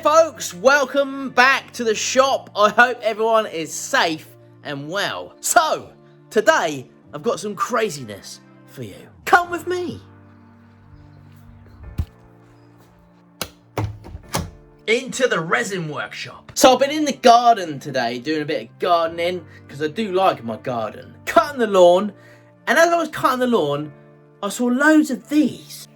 folks, welcome back to the shop. I hope everyone is safe and well. So, today I've got some craziness for you. Come with me. Into the resin workshop. So I've been in the garden today doing a bit of gardening because I do like my garden. Cutting the lawn, and as I was cutting the lawn, I saw loads of these.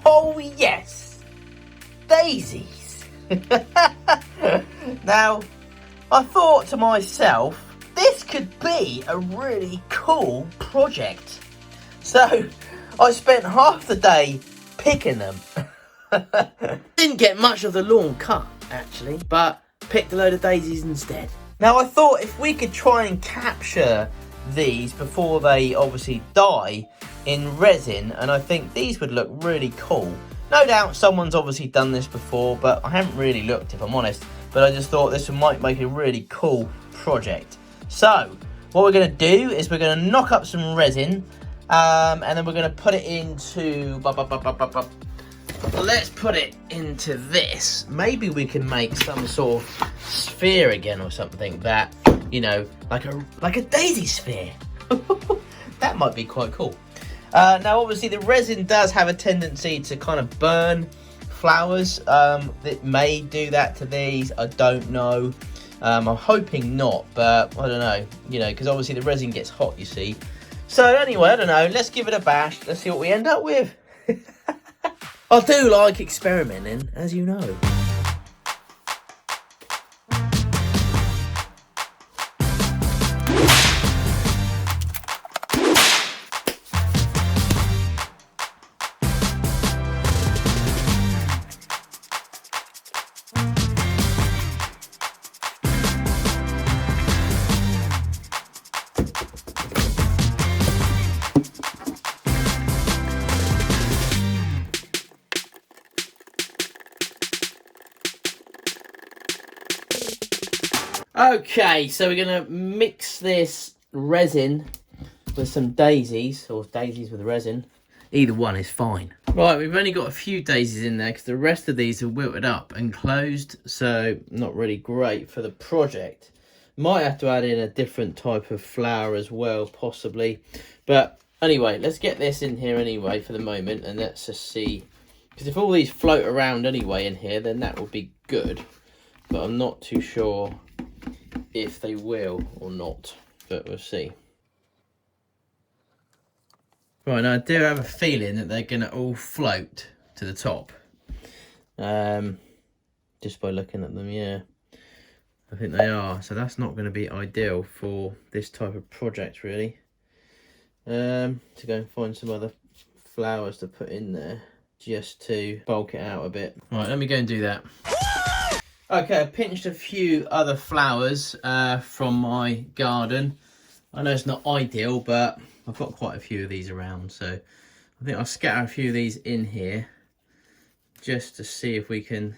Oh yes, daisies. Now, I thought to myself, this could be a really cool project. So, I spent half the day picking them. Didn't get much of the lawn cut, actually, but picked a load of daisies instead. Now, I thought if we could try and capture these before they obviously die in resin, and I think these would look really cool. No doubt someone's obviously done this before, but I haven't really looked, if I'm honest. But I just thought this might make a really cool project. So, what we're going to do is we're going to knock up some resin, and then we're going to put it into... Let's put it into this. Maybe we can make some sort of sphere again or something that, you know, like a daisy sphere. That might be quite cool. Now, obviously, the resin does have a tendency to kind of burn flowers. It may do that to these. I don't know. I'm hoping not, but I don't know. You know, because obviously the resin gets hot, you see. So anyway, I don't know. Let's give it a bash. Let's see what we end up with. I do like experimenting, as you know. Okay, so we're going to mix this resin with some daisies, or daisies with resin. Either one is fine. Right, we've only got a few daisies in there because the rest of these are wilted up and closed, so not really great for the project. Might have to add in a different type of flower as well, possibly. But anyway, let's get this in here anyway for the moment, and let's just see. Because if all these float around anyway in here, then that will be good. But I'm not too sure if they will or not, but we'll see. Right, now I do have a feeling that they're going to all float to the top. Just by looking at them, yeah. I think they are, so that's not going to be ideal for this type of project, really. To go and find some other flowers to put in there, just to bulk it out a bit. Right, let me go and do that. Okay, I pinched a few other flowers from my garden. I know it's not ideal, but I've got quite a few of these around, so I think I'll scatter a few of these in here just to see if we can,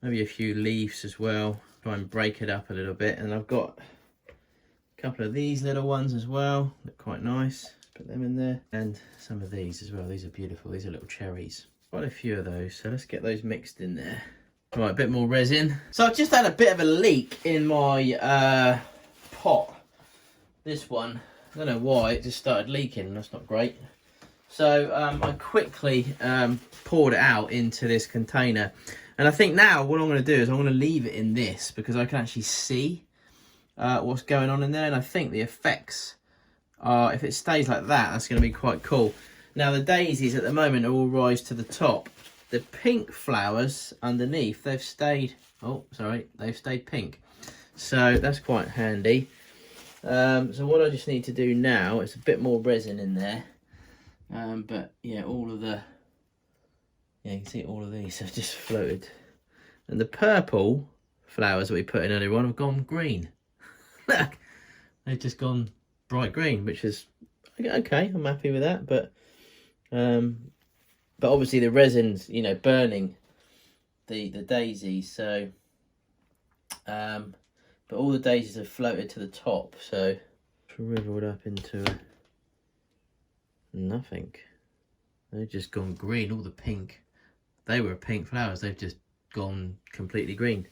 maybe a few leaves as well, try and break it up a little bit. And I've got a couple of these little ones as well, look quite nice. Put them in there, and some of these as well. These are beautiful. These are little cherries. Quite a few of those, so let's get those mixed in there. Right, a bit more resin. So I've just had a bit of a leak in my pot. This one, I don't know why, it just started leaking. That's not great. So I quickly poured it out into this container. And I think now what I'm going to do is I'm going to leave it in this because I can actually see what's going on in there. And I think the effects are, if it stays like that, that's going to be quite cool. Now the daisies at the moment are all rise to the top. The pink flowers underneath, they've stayed, oh, sorry, they've stayed pink. So that's quite handy. So what I just need to do now is a bit more resin in there. But yeah, all of the, yeah, you can see all of these have just floated. And the purple flowers that we put in earlier on have gone green. Look, they've just gone bright green, which is, okay, I'm happy with that. But obviously the resin's, you know, burning the daisies, so but all the daisies have floated to the top, so shriveled up into nothing. They've just gone green, all the pink. They were pink flowers, they've just gone completely green.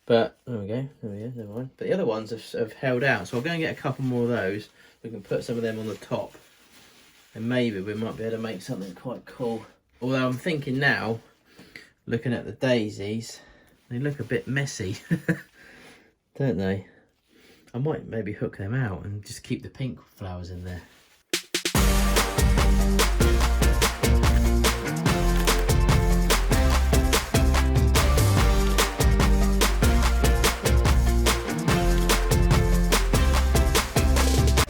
But there we go, never mind. But the other ones have held out, so I'll go and get a couple more of those. We can put some of them on the top, and maybe we might be able to make something quite cool. Although I'm thinking now, looking at the daisies, they look a bit messy, don't they? I might maybe hook them out and just keep the pink flowers in there.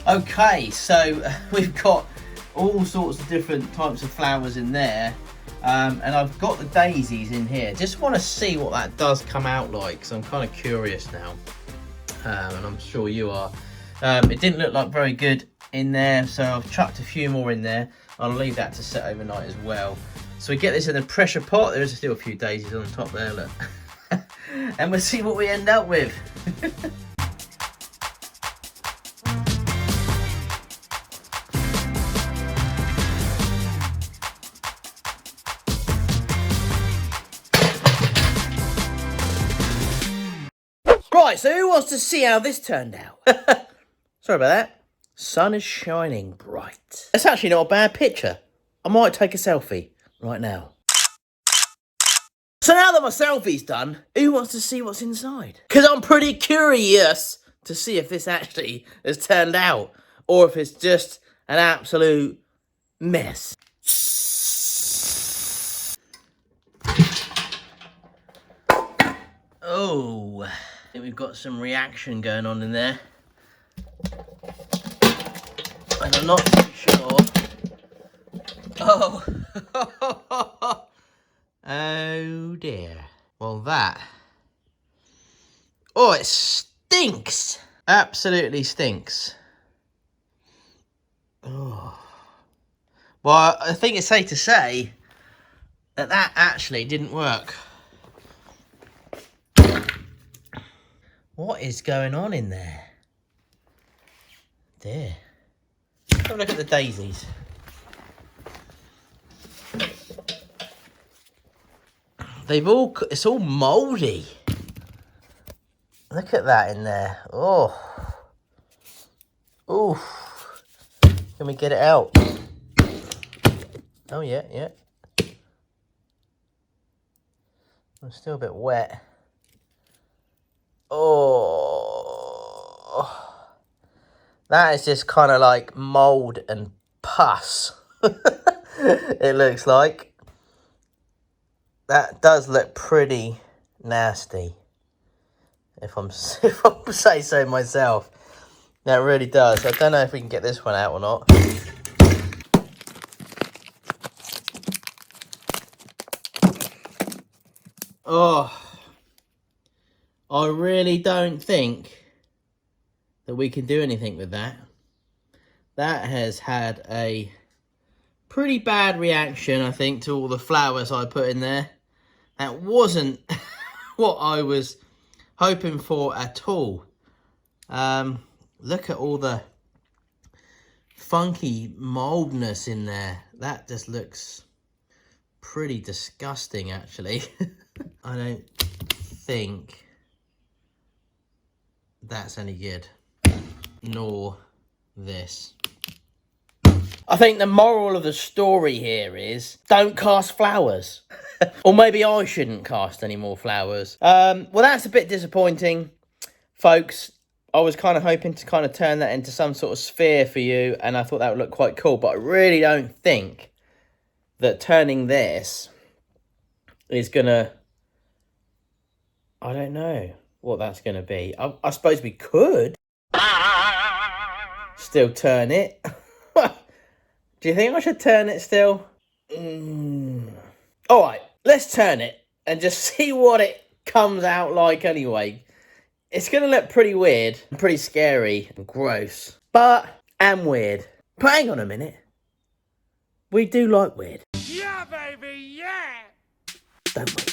Okay, so we've got all sorts of different types of flowers in there, and I've got the daisies in here. Just want to see what that does come out like, because I'm kind of curious now, and I'm sure you are. It didn't look like very good in there, so I've chucked a few more in there. I'll leave that to set overnight as well. So we get this in a pressure pot. There's still a few daisies on top there, look. And we'll see what we end up with. Right, so who wants to see how this turned out? Sorry about that. Sun is shining bright. That's actually not a bad picture. I might take a selfie right now. So now that my selfie's done, who wants to see what's inside? Because I'm pretty curious to see if this actually has turned out, or if it's just an absolute mess. Oh, I think we've got some reaction going on in there. And I'm not too sure. Oh. Oh dear. Well, that. Oh, it stinks. Absolutely stinks. Oh. Well, I think it's safe to say that that actually didn't work. What is going on in there? Dear. Have a look at the daisies. It's all mouldy. Look at that in there. Oh. Oof. Can we get it out? Oh, yeah, yeah. I'm still a bit wet. Oh. That is just kind of like mould and pus. It looks like. That does look pretty nasty, if I'm say so myself. That really does. I don't know if we can get this one out or not. Oh, I really don't think that we can do anything with that. That has had a pretty bad reaction, I think, to all the flowers I put in there. That wasn't what I was hoping for at all. Look at all the funky moldness in there. That just looks pretty disgusting, actually. I don't think that's any good. Nor this. I think the moral of the story here is don't cast flowers. Or maybe I shouldn't cast any more flowers. Well, that's a bit disappointing, folks. I was kind of hoping to kind of turn that into some sort of sphere for you, and I thought that would look quite cool, but I really don't think that turning this is gonna, I don't know what that's gonna be. I suppose we could still turn it. Do you think I should turn it still? All right, let's turn it and just see what it comes out like anyway. It's going to look pretty weird, and pretty scary and gross, and weird. But hang on a minute. We do like weird. Yeah, baby, yeah! Don't we?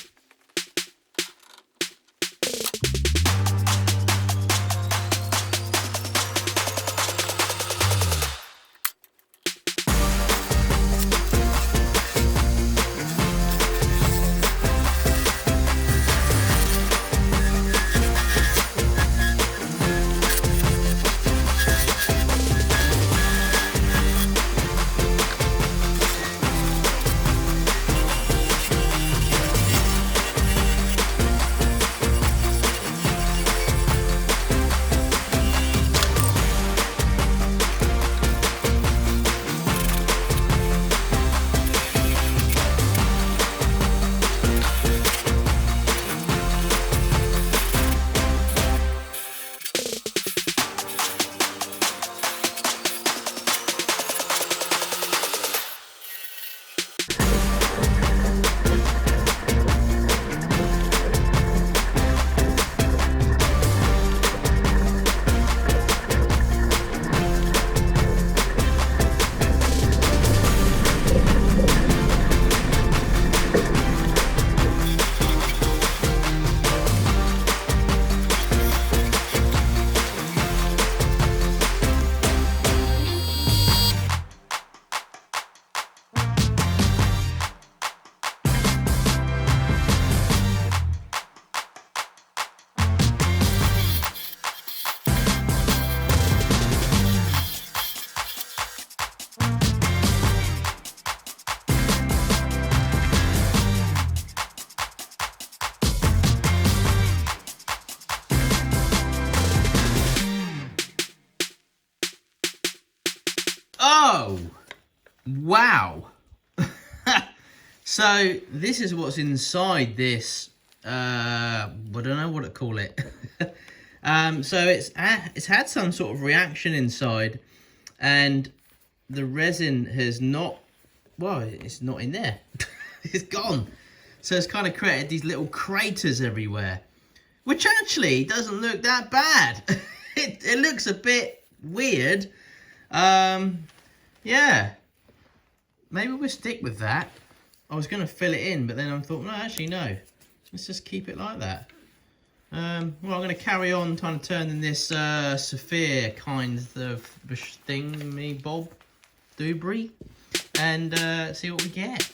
Whoa! Wow! So this is what's inside this. I don't know what to call it. So it's had some sort of reaction inside, and the resin has not. Well, it's not in there. It's gone. So it's kind of created these little craters everywhere, which actually doesn't look that bad. It looks a bit weird. Yeah. Maybe we'll stick with that. I was going to fill it in, but then I thought, no, actually, no. Let's just keep it like that. Well, I'm going to carry on trying to turn in this Sapphire kind of thing, me Bob Dubry, and see what we get.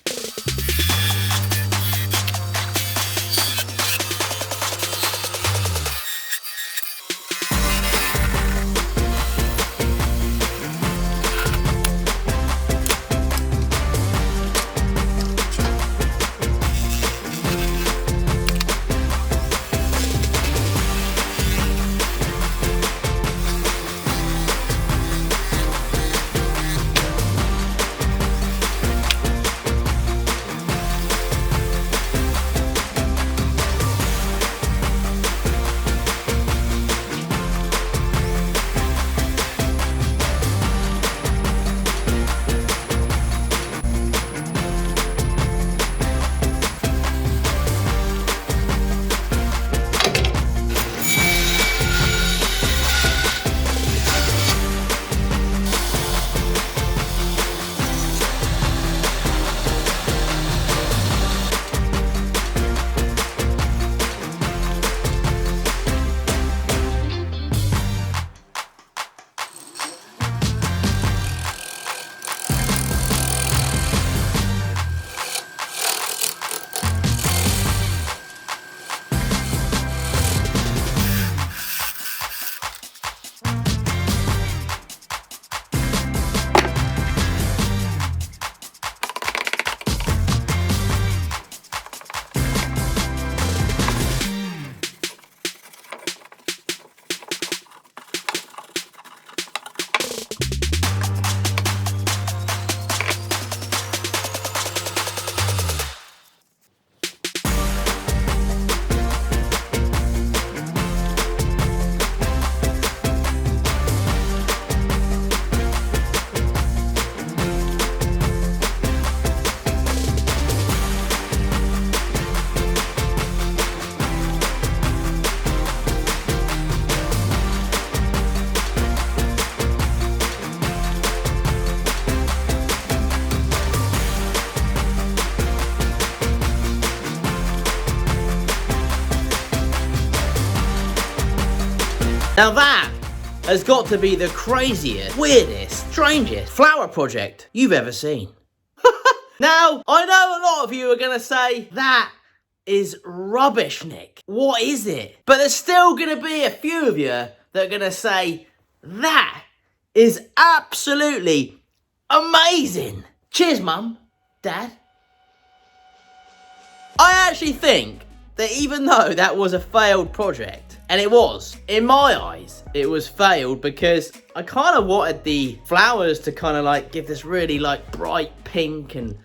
Now that has got to be the craziest, weirdest, strangest flower project you've ever seen. Now, I know a lot of you are going to say, that is rubbish, Nick. What is it? But there's still going to be a few of you that are going to say, that is absolutely amazing. Cheers, Mum, Dad. I actually think that even though that was a failed project, and it was, in my eyes, it was failed because I kind of wanted the flowers to kind of like give this really like bright pink and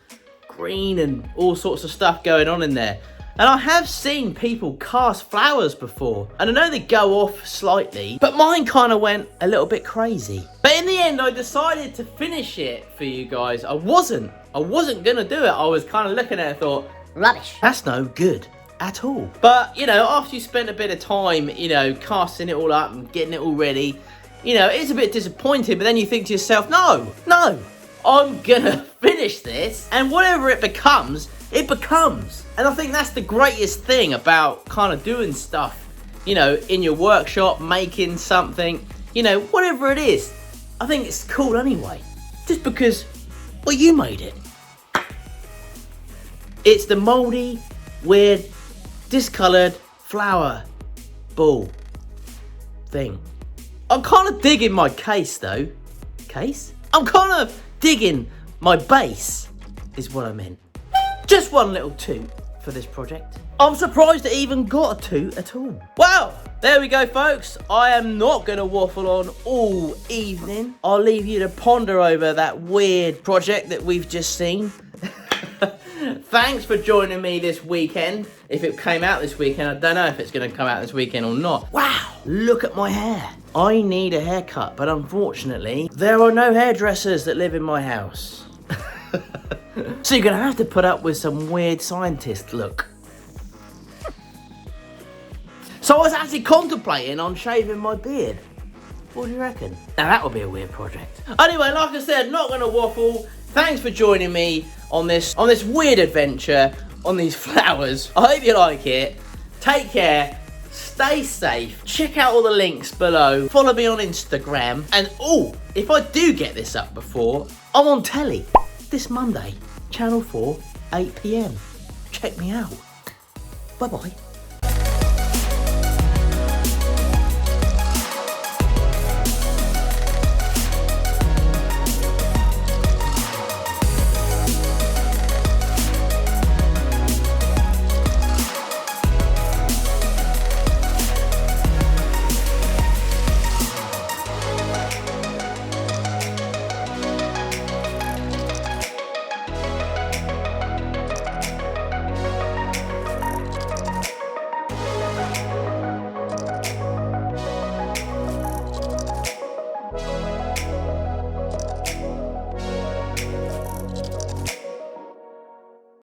green and all sorts of stuff going on in there. And I have seen people cast flowers before, and I know they go off slightly, but mine kind of went a little bit crazy. But in the end, I decided to finish it for you guys. I wasn't gonna do it. I was kind of looking at it and thought, rubbish. That's no good at all. But, you know, after you spend a bit of time, you know, casting it all up and getting it all ready, you know, it's a bit disappointing, but then you think to yourself, no, I'm gonna finish this, and whatever it becomes, it becomes. And I think that's the greatest thing about kind of doing stuff, you know, in your workshop, making something, you know, whatever it is. I think it's cool anyway, just because, well, you made it. It's the mouldy, weird, discoloured flower ball thing. I'm kind of digging my case though. Case? I'm kind of digging my base, is what I meant. Just one little toot for this project. I'm surprised it even got a toot at all. Well, there we go, folks. I am not going to waffle on all evening. I'll leave you to ponder over that weird project that we've just seen. Thanks for joining me this weekend. If it came out this weekend, I don't know if it's going to come out this weekend or not. Wow, look at my hair. I need a haircut, but unfortunately, there are no hairdressers that live in my house. So you're going to have to put up with some weird scientist look. So I was actually contemplating on shaving my beard. What do you reckon? Now that would be a weird project. Anyway, like I said, not going to waffle. Thanks for joining me on this weird adventure on these flowers. I hope you like it. Take care. Stay safe. Check out all the links below. Follow me on Instagram. And if I do get this up before, I'm on telly this Monday, Channel 4, 8 PM. Check me out. Bye bye.